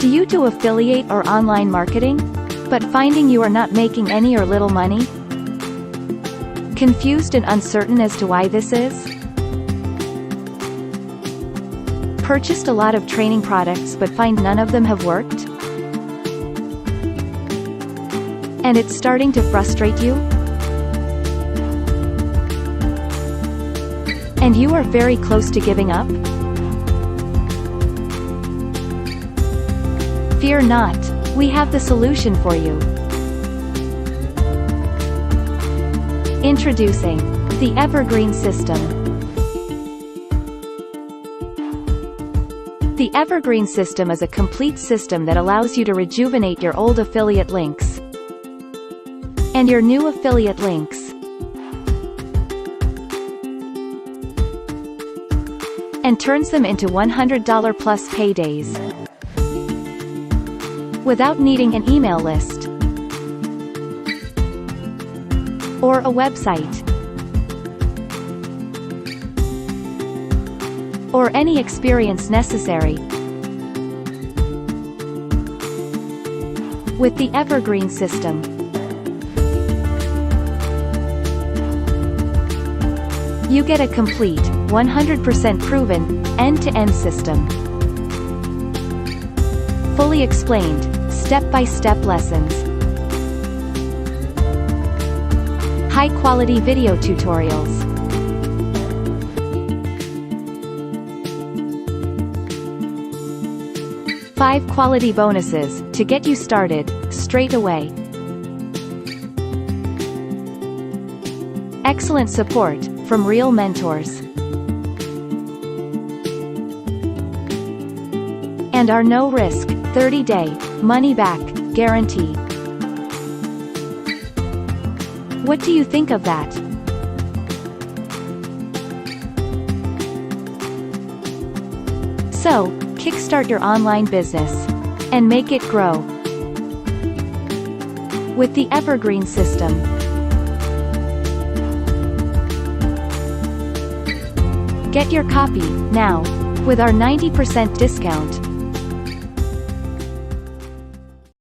Do you do affiliate or online marketing, but finding you are not making any or little money? Confused and uncertain as to why this is? Purchased a lot of training products but find none of them have worked? And it's starting to frustrate you? And you are very close to giving up? Fear not, we have the solution for you. Introducing the Evergreen System. The Evergreen System is a complete system that allows you to rejuvenate your old affiliate links and your new affiliate links and turns them into $100 plus paydays without needing an email list or a website or any experience necessary. With the Evergreen System, you get a complete, 100% proven, end-to-end system. Fully explained, step-by-step lessons. High-quality video tutorials. Five quality bonuses to get you started straight away. Excellent support from real mentors. And our no-risk, 30-day, money-back guarantee. What do you think of that? So, kickstart your online business and make it grow with the Evergreen System. Get your copy now with our 90% discount.